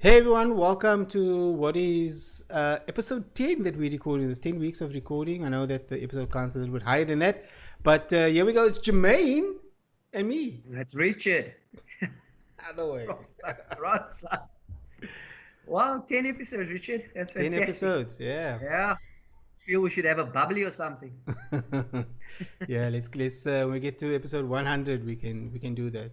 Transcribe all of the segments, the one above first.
Hey everyone, welcome to what is episode 10 that we're recording. There's 10 weeks of recording. I know that the episode counts a little bit higher than that, but here we go. It's Jermaine and me. That's Richard. Other way. Right. Wow, 10 episodes, Richard. That's 10 fantastic. episodes, yeah. Yeah. Feel we should have a bubbly or something. Yeah, let's when we get to episode 100, we can do that.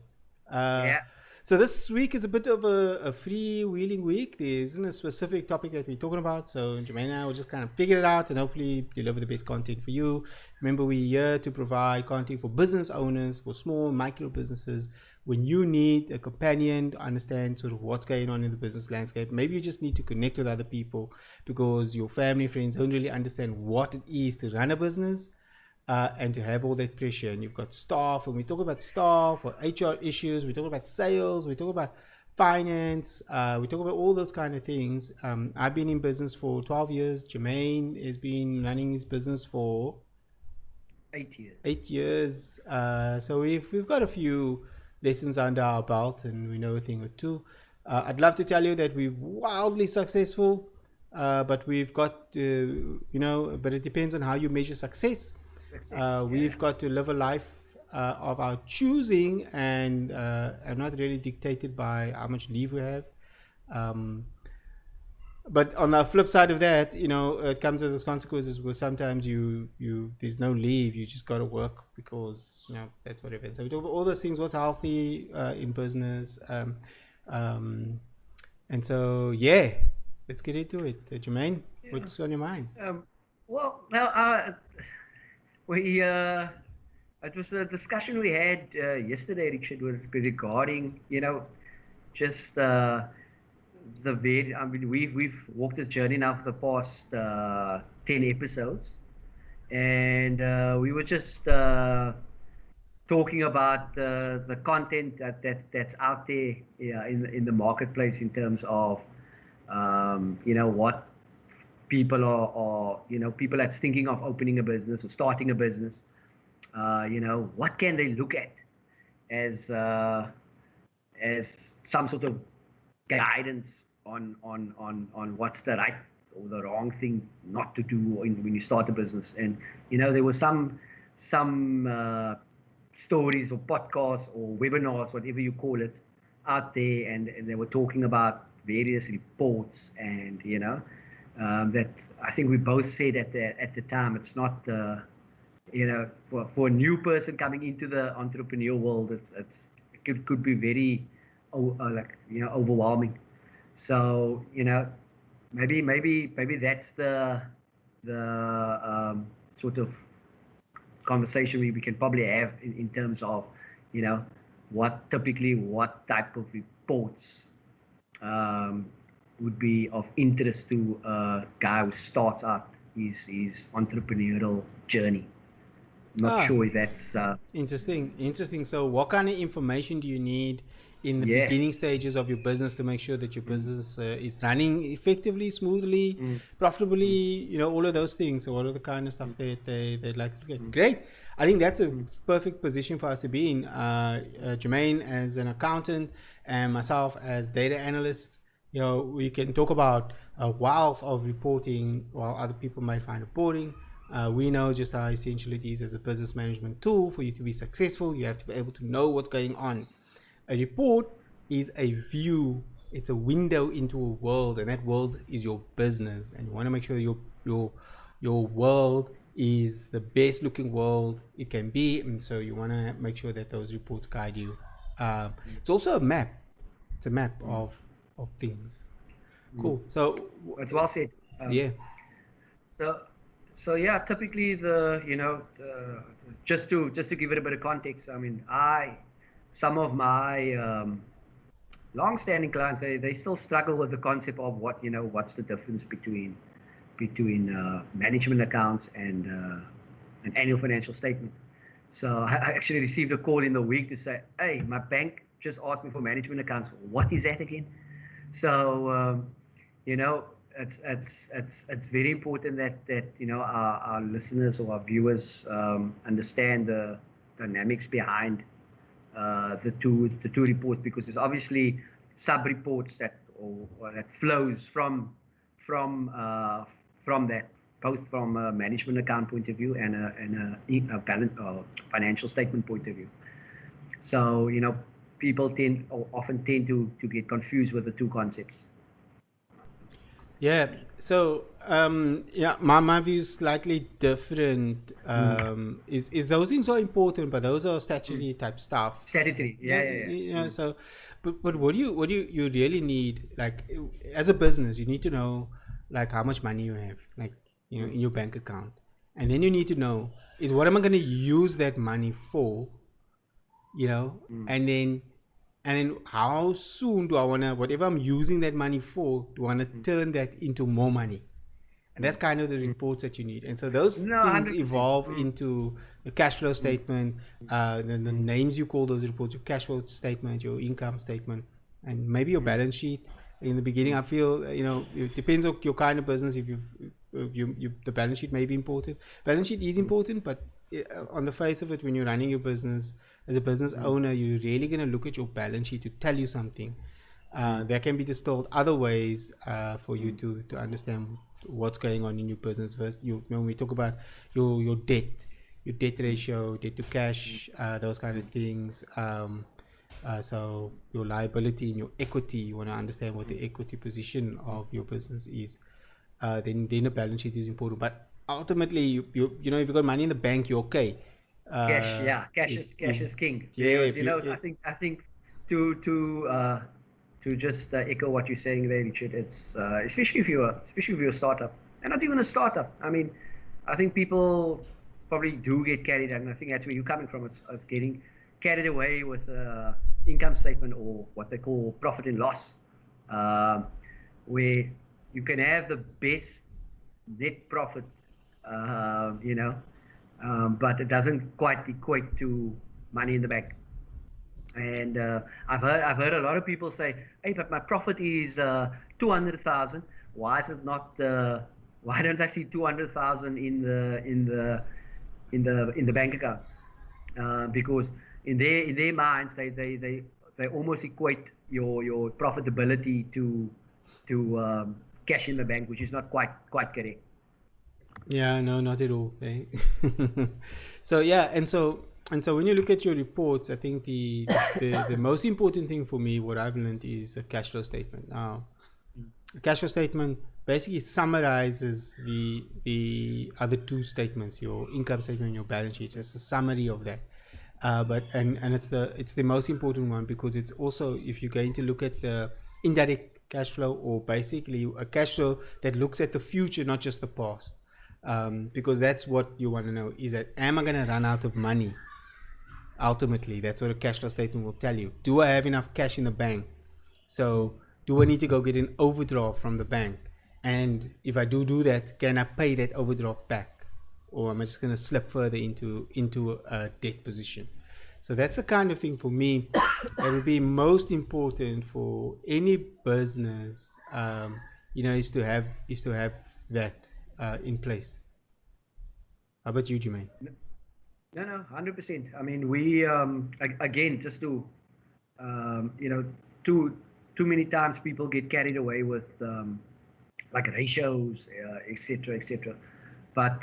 Uh, Yeah. so this week is a bit of a freewheeling week. There isn't a specific topic that we're talking about. So Jermaine and I will just kind of figure it out and hopefully deliver the best content for you. Remember, we're here to provide content for business owners, for small micro businesses. When you need a companion to understand sort of what's going on in the business landscape, maybe you just need to connect with other people because your family, friends don't really understand what it is to run a business. And to have all that pressure, and you've got staff, and we talk about staff or HR issues, we talk about sales, we talk about finance, we talk about all those kind of things. I've been in business for 12 years. Jermaine has been running his business for 8 years. 8 years. So we've got a few lessons under our belt, and we know a thing or two. I'd love to tell you that we're wildly successful, but we've got to, but it depends on how you measure success. We've got to live a life of our choosing and not really dictated by how much leave we have. But on the flip side of that, it comes with those consequences where sometimes you there's no leave, you just got to work because that's what it is. So we talk about all those things, what's healthy in business, and so yeah, let's get into it. Jermaine, what's on your mind? Well, now, it was a discussion we had yesterday, Richard, regarding, just I mean, we've walked this journey now for the past 10 episodes, and we were just talking about the content that's out there, in the marketplace in terms of what people are people that's thinking of opening a business or starting a business. What can they look at as some sort of guidance on what's the right or the wrong thing not to do when you start a business. And there were some stories or podcasts or webinars, whatever you call it, out there, and they were talking about various reports, and that I think we both said at the time, it's not for a new person coming into the entrepreneurial world, it could be very overwhelming. So maybe that's the sort of conversation we can probably have in terms of what type of reports would be of interest to a guy who starts out his entrepreneurial journey. Not sure if that's Interesting. So what kind of information do you need in the beginning stages of your business to make sure that your business is running effectively, smoothly, profitably, all of those things? So what are the kind of stuff that they'd like to get? Great. I think that's a perfect position for us to be in. Jermaine as an accountant and myself as data analyst, we can talk about a wealth of reporting while other people might find it boring. We know just how essential it is as a business management tool. For you to be successful, you have to be able to know what's going on. A report is a view, it's a window into a world, and that world is your business. And you want to make sure your world is the best looking world it can be, and so you want to make sure that those reports guide you. It's also a map. It's a map of things. Cool. So it's well said. Yeah. So yeah, typically just to give it a bit of context. I mean, some of my long-standing clients, they still struggle with the concept of what's the difference between management accounts and an annual financial statement. So I actually received a call in the week to say, hey, my bank just asked me for management accounts. What is that again? So it's very important that our listeners or our viewers understand the dynamics behind the two reports, because there's obviously sub reports that or that flows from that, both from a management account point of view and a balance financial statement point of view. So people often tend to get confused with the two concepts. Yeah. So yeah, my view is slightly different. Is those things are important, but those are statutory type stuff. Statutory. Yeah. So, but what do you really need, like, as a business, you need to know, like, how much money you have, like, in your bank account, and then you need to know, is what am I going to use that money for, and then how soon do I want to, whatever I'm using that money for, do I want to turn that into more money? And that's kind of the reports that you need. And so those things 100%. evolve into the cash flow statement, the names you call those reports, your cash flow statement, your income statement, and maybe your balance sheet. In the beginning, I feel, it depends on your kind of business. If the balance sheet may be important. Balance sheet is important, but on the face of it, when you're running your business, as a business owner, you're really going to look at your balance sheet to tell you something. There can be distilled other ways for you to understand what's going on in your business. First, when we talk about your debt ratio, debt to cash, those kind of things. So your liability and your equity, you want to understand what the equity position of your business is. Then a balance sheet is important. But ultimately, if you've got money in the bank, you're okay. Cash is king. Yeah, because, I think to just echo what you're saying there, Richard, it's especially if you're a startup, and not even a startup. I mean, I think people probably do get carried, and I think that's where you're coming from. It's getting carried away with income statement, or what they call profit and loss, where you can have the best net profit, but it doesn't quite equate to money in the bank. And I've heard a lot of people say, "Hey, but my profit is 200,000. Why is it not? Why don't I see 200,000 in the bank account?" Because in their minds, they almost equate your profitability to cash in the bank, which is not quite correct. Yeah, no, not at all. Okay? So yeah, and so when you look at your reports, I think the most important thing for me, what I've learned, is a cash flow statement. Now, a cash flow statement basically summarizes the other two statements, your income statement and your balance sheet. It's a summary of that. But it's the most important one, because it's also, if you're going to look at the indirect cash flow, or basically a cash flow that looks at the future, not just the past. Because that's what you want to know, is that, am I going to run out of money? Ultimately, that's what a cash flow statement will tell you. Do I have enough cash in the bank? So do I need to go get an overdraft from the bank? And if I do that, can I pay that overdraft back? Or am I just going to slip further into a debt position? So that's the kind of thing, for me, that would be most important for any business, is to have that in place. How about you, Jermaine? No, 100%. I mean, we again, just to too many times people get carried away with like ratios, etc. But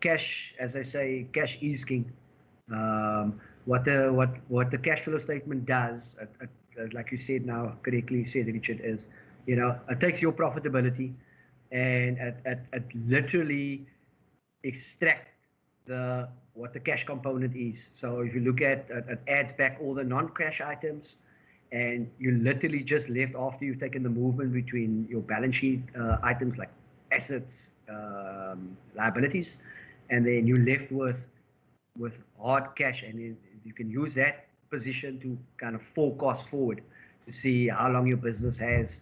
cash, as I say, cash is king. What the cash flow statement does, like you said now, correctly said, Richard, is it takes your profitability and it literally extract what the cash component is. So if you look at it, adds back all the non-cash items, and you literally just left, after you've taken the movement between your balance sheet items like assets, liabilities, and then you're left with hard cash, and you can use that position to kind of forecast forward to see how long your business has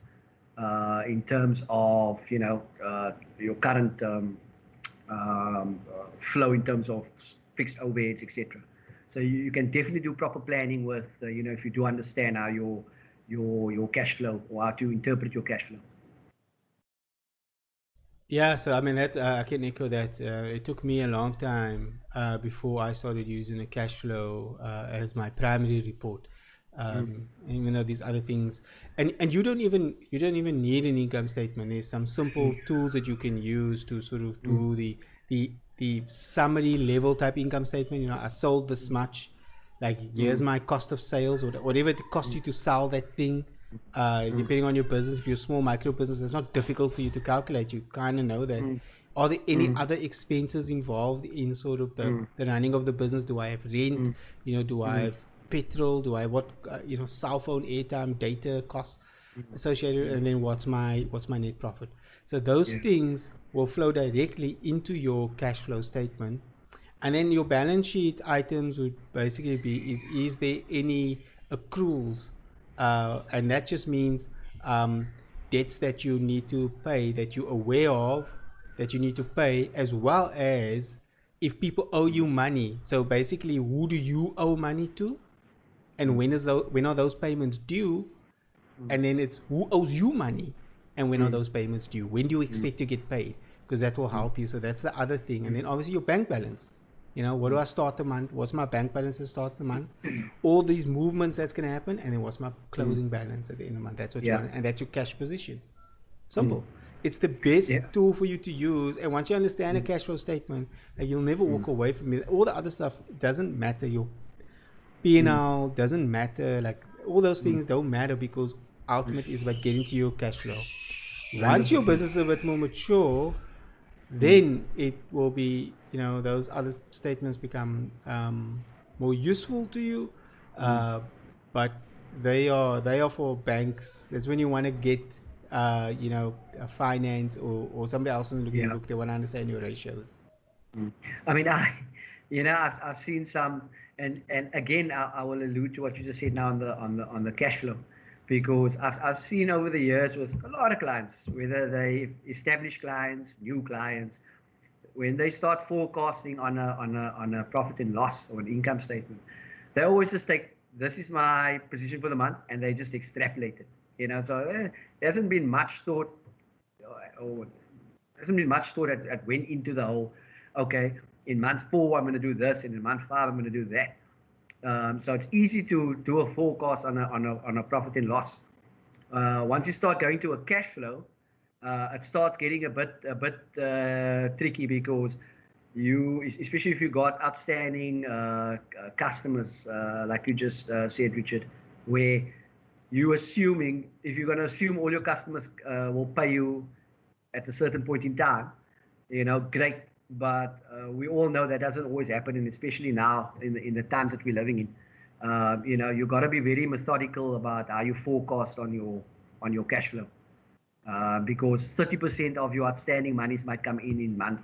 in terms of your current flow in terms of fixed overheads, etc. So you can definitely do proper planning with if you do understand how your cash flow, or how to interpret your cash flow. Yeah, so I mean, that I can echo that. It took me a long time before I started using a cash flow as my primary report. Even though these other things, and you don't even need an income statement. There's some simple tools that you can use to sort of do the summary level type income statement. I sold this much, like here's my cost of sales, or whatever it cost you to sell that thing. Depending on your business, if you're a small micro business, it's not difficult for you to calculate. You kind of know that. Are there any other expenses involved in sort of the running of the business? Do I have rent? Do I have petrol? Do I what cell phone, airtime, data costs associated? And then what's my net profit? So those things will flow directly into your cash flow statement. And then your balance sheet items would basically be, is there any accruals? And that just means debts that you need to pay, that you're aware of, that you need to pay, as well as if people owe you money. So basically, who do you owe money to? And when are those payments due? And then it's who owes you money, and when are those payments due? When do you expect to get paid? Because that will help you. So that's the other thing. And then obviously your bank balance. What do I start the month? What's my bank balance to start the month? All these movements that's going to happen. And then what's my closing balance at the end of the month? That's what you want. And that's your cash position. Simple. It's the best tool for you to use. And once you understand a cash flow statement, you'll never walk away from it. All the other stuff doesn't matter. Your P&L doesn't matter. Like all those things don't matter, because ultimate is about getting to your cash flow. Once your business is a bit more mature, then it will be, those other statements become more useful to you. But they are for banks. That's when you want to get a finance or somebody else on the look. They want to understand your ratios. I mean, I've seen some, and again, I will allude to what you just said now on the cash flow, because I've seen over the years with a lot of clients, whether they established clients, new clients, when they start forecasting on a profit and loss or an income statement, they always just take, this is my position for the month, and they just extrapolate it. So there hasn't been much thought, that went into the whole, okay, in month 4 I'm going to do this, and in month 5 I'm going to do that. So it's easy to do a forecast on a profit and loss. Once you start going to a cash flow, it starts getting a bit tricky, because especially if you got outstanding customers, like you just said, Richard, where you assuming, if you're going to assume all your customers will pay you at a certain point in time, great. But we all know that doesn't always happen, and especially now in the times that we're living in. You got to be very methodical about how you forecast on your cash flow, because 30% of your outstanding monies might come in month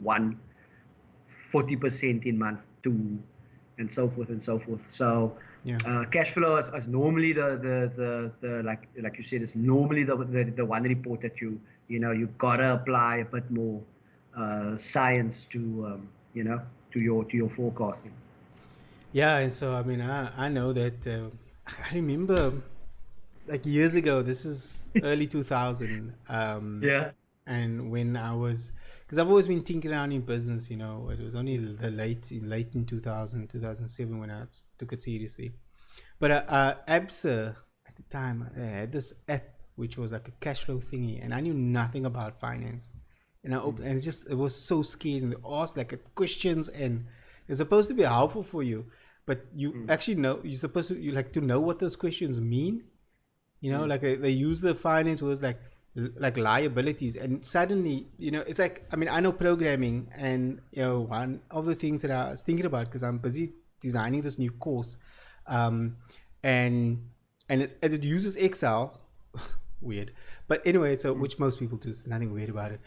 1, 40% in month 2, and so forth and so forth. So cash flow is normally the like you said, is normally the one report that you gotta apply a bit more science to your forecasting. Yeah, and so I mean, I know that I remember like years ago. This is early 2000. And when I was, because I've always been tinkering around in business, it was only the late in 2000, 2007 when I took it seriously. But ABSA at the time, I had this app which was like a cash flow thingy, and I knew nothing about finance. And I opened, and it was so scary, and they asked like questions, and it's supposed to be helpful for you, but you actually know, you're supposed to know what those questions mean. Like they use the finance words like liabilities, and suddenly it's like, I mean, I know programming, and one of the things that I was thinking about, because I'm busy designing this new course, and it uses Excel. Weird, but anyway, so which most people do, so nothing weird about it.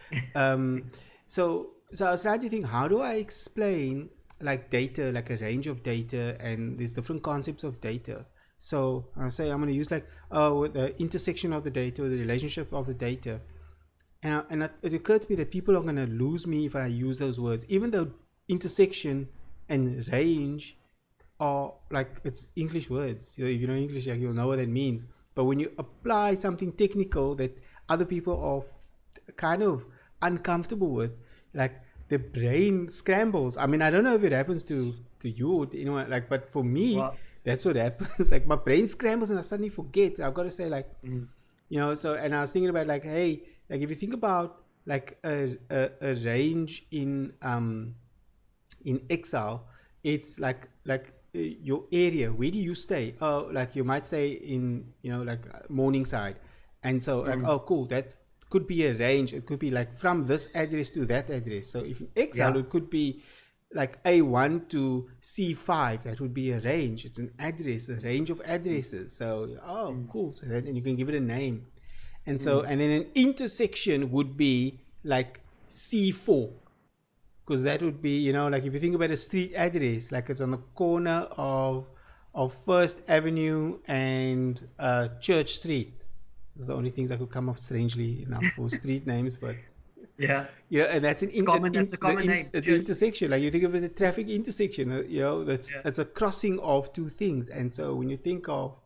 So I was trying to think, how do I explain like data, like a range of data, and there's different concepts of data. So I say I'm going to use like the intersection of the data, or the relationship of the data, and it occurred to me that people are going to lose me if I use those words, even though intersection and range are like, it's English words. If you know English, you'll know what that means. But when you apply something technical that other people are kind of uncomfortable with, like the brain scrambles. I mean, I don't know if it happens to you, like, but for me, That's what happens. Like my brain scrambles and I suddenly forget. I've got to say, like, so, and I was thinking about, like, hey, like if you think about like a range in Excel, it's like your area. Where do you stay? Oh, like you might stay in, like Morningside, and so like, oh, cool. That's could be a range. It could be like from this address to that address. So if in Excel, it could be like A1 to C5. That would be a range. It's an address, a range of addresses. So cool. So then you can give it a name, and so and then an intersection would be like C4, because that would be, like if you think about a street address, like it's on the corner of First Avenue and Church Street. Those are the only things I could come up strangely enough for street names, but and that's That's a common name. It's an intersection. Like you think of it, a traffic intersection. It's a crossing of two things, and so when you think of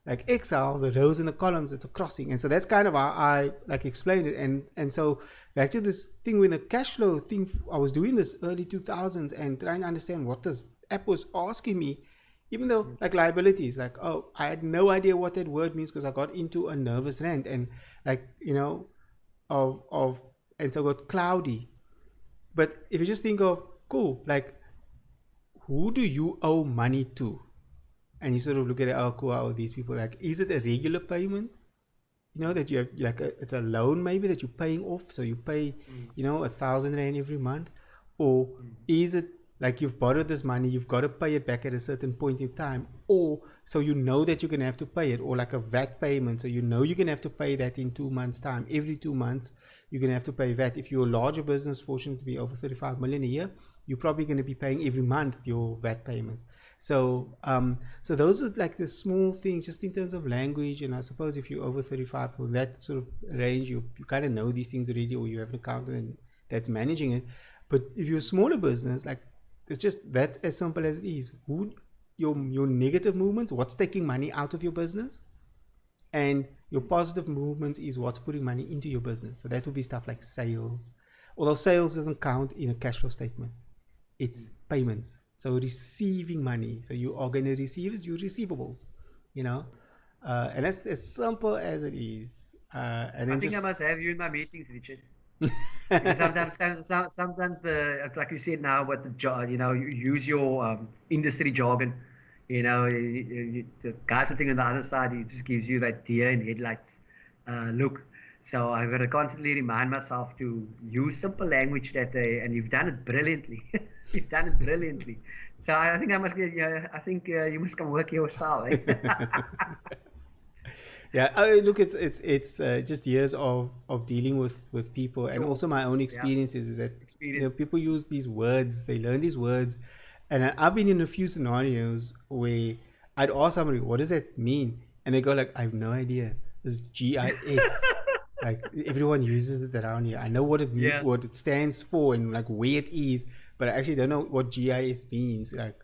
like Excel, the rows and the columns, it's a crossing. And so that's kind of how I like explained it. And so back to this thing with the cash flow thing, I was doing this early 2000s and trying to understand what this app was asking me, even though like liabilities, like, oh, I had no idea what that word means because I got into a nervous rant and like, and so I got cloudy. But if you just think of, cool, like who do you owe money to? And you sort of look at it, oh, cool, how are these people? Like, is it a regular payment? That you have, like, it's a loan maybe that you're paying off. So you pay, 1,000 Rand every month. Or is it like you've borrowed this money, you've got to pay it back at a certain point in time? Or so you know that you're going to have to pay it. Or like a VAT payment. So you know you're going to have to pay that in 2 months' time. Every 2 months, you're going to have to pay VAT. If you're a larger business, fortunate to be over 35 million a year, you're probably going to be paying every month your VAT payments. So so those are like the small things just in terms of language. And I suppose if you're over 35 or that sort of range, you kind of know these things already, or you have an accountant that's managing it. But if you're a smaller business, like it's just that as simple as it is. Your negative movements, what's taking money out of your business, and your positive movements is what's putting money into your business. So that would be stuff like sales, although sales doesn't count in a cash flow statement. It's payments. So receiving money. So you are going to receive your receivables, and that's as simple as it is. And then I think I must have you in my meetings, Richard. Sometimes it's like you said now, what you use your industry jargon. The guy sitting on the other side, he just gives you that deer in headlights look. So I've got to constantly remind myself to use simple language and you've done it brilliantly. You've done it brilliantly. So I think I must get. I think you must come work your style. Eh? Yeah, I mean, look, it's just years of dealing with people, and also my own experiences is that people use these words, they learn these words, and I've been in a few scenarios where I'd ask somebody, "What does that mean?" And they go like, "I have no idea. It's GIS." Like everyone uses it around here. I know what it means, what it stands for, and like where it is, but I actually don't know what GIS means. Like,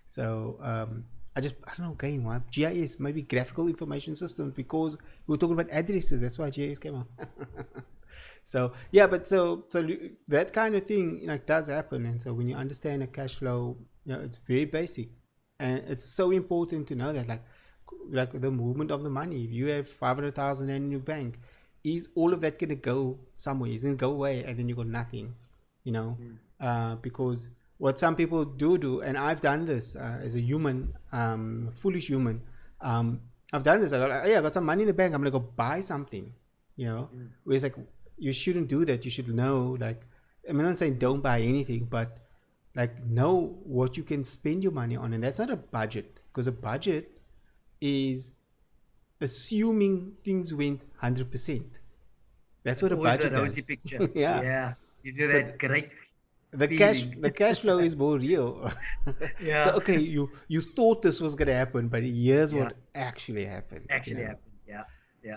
so I don't know. Again, why GIS? Maybe graphical information systems, because we were talking about addresses. That's why GIS came out. So yeah, but so that kind of thing does happen, and so when you understand a cash flow, it's very basic, and it's so important to know that like the movement of the money. If you have 500,000 in your bank, is all of that going to go somewhere? Is it going to go away and then you got nothing? Because what some people do, and I've done this as a human, foolish human. I've done this. I got some money in the bank. I'm going to go buy something, where it's like, you shouldn't do that. You should know, I'm not saying don't buy anything, but know what you can spend your money on. And that's not a budget, because a budget is assuming things went 100%. That's what a budget does. Picture. Yeah. You do that great. The cash flow is more real. Yeah. So okay, you thought this was gonna happen, but here's what actually happened. Happened. Yeah.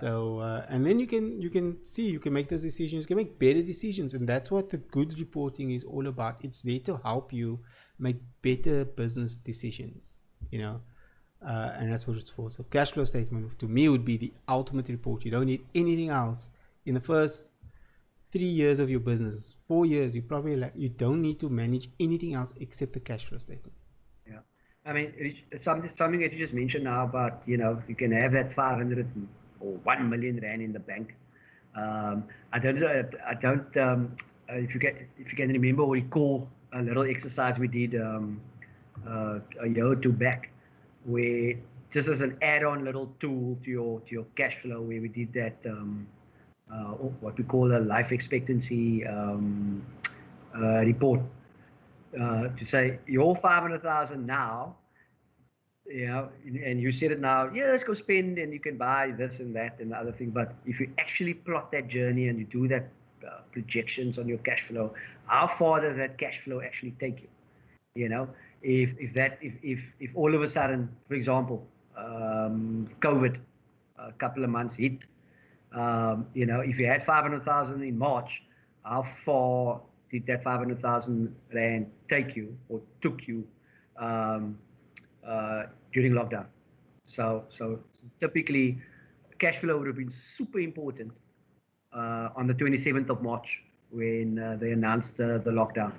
So and then you can see, you can make those decisions, you can make better decisions, and that's what the good reporting is all about. It's there to help you make better business decisions. And that's what it's for. So cash flow statement to me would be the ultimate report. You don't need anything else. In the first 3 years of your business, 4 years, you probably you don't need to manage anything else except the cash flow statement. Yeah. I mean, something that you just mentioned now about, you can have that 500 or 1 million rand in the bank. I don't. If you can remember or recall a little exercise we did a year or two back, where just as an add-on little tool to your cash flow, where we did that what we call a life expectancy report, to say your 500,000 now, and you said it now, yeah, let's go spend and you can buy this and that and the other thing. But if you actually plot that journey and you do that projections on your cash flow, how far does that cash flow actually take you? If all of a sudden, for example, COVID, a couple of months hit, if you had 500,000 in March, how far did that 500,000 rand take you or took you during lockdown? So typically, cash flow would have been super important on the 27th of March when they announced the lockdown,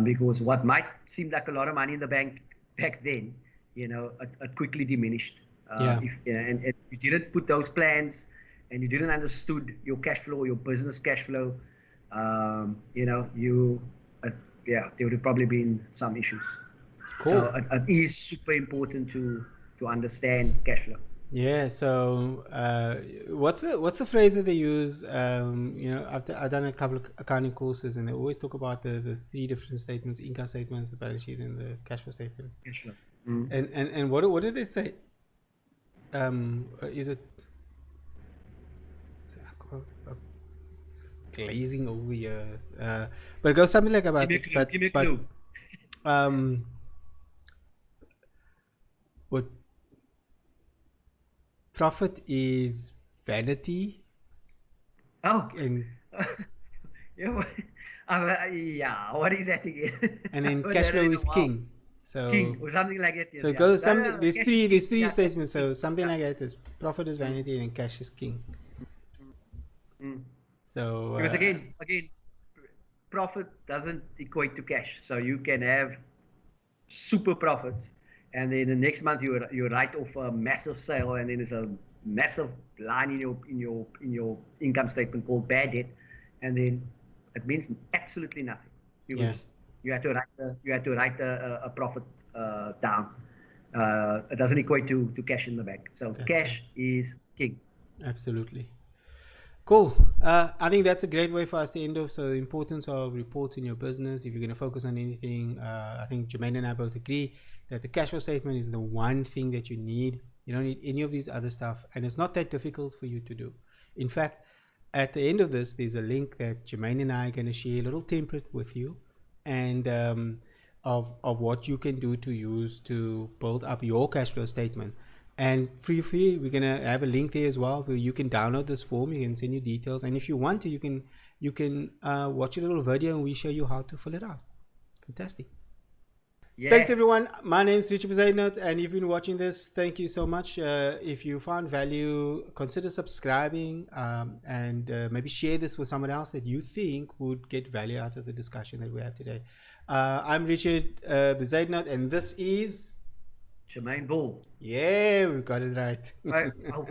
because what might seem like a lot of money in the bank back then, it quickly diminished. And if you didn't put those plans and you didn't understood your cash flow, your business cash flow, there would have probably been some issues. Cool. So it is super important to understand cash flow. Yeah. So what's the phrase that they use? I've done a couple of accounting courses, and they always talk about the three different statements: income statements, the balance sheet, and the cash flow statement. Cash flow. And what did they say? Is it? It's glazing over here. But it goes something like about. Give me a clue. What profit is vanity. Oh. And yeah, what is that again? And then cash flow is king. So king or something like that. So it goes something. There's three statements. So something like that is profit is vanity and cash is king. So because again, profit doesn't equate to cash. So you can have super profits, and then the next month you write off a massive sale, and then there's a massive line in your income statement called bad debt, and then it means absolutely nothing. You had to write a profit down. It doesn't equate to cash in the bank. So cash is king. Absolutely. Cool. I think that's a great way for us to end off. So the importance of reports in your business, if you're going to focus on anything, I think Jermaine and I both agree that the cash flow statement is the one thing that you need. You don't need any of these other stuff, and it's not that difficult for you to do. In fact, at the end of this, there's a link that Jermaine and I are going to share a little template with you, and of what you can do to use to build up your cash flow statement. And free, we're gonna have a link there as well where you can download this form. You can send your details, and if you want to, you can watch a little video and we show you how to fill it out. Fantastic. Yeah. Thanks everyone. My name is Richard Bezuidenhout, and you've been watching this. Thank you so much. If you found value, consider subscribing, and maybe share this with someone else that you think would get value out of the discussion that we have today. I'm Richard Bezuidenhout, and this is Jermaine Bull. Yeah, we got it right. Right. Oh.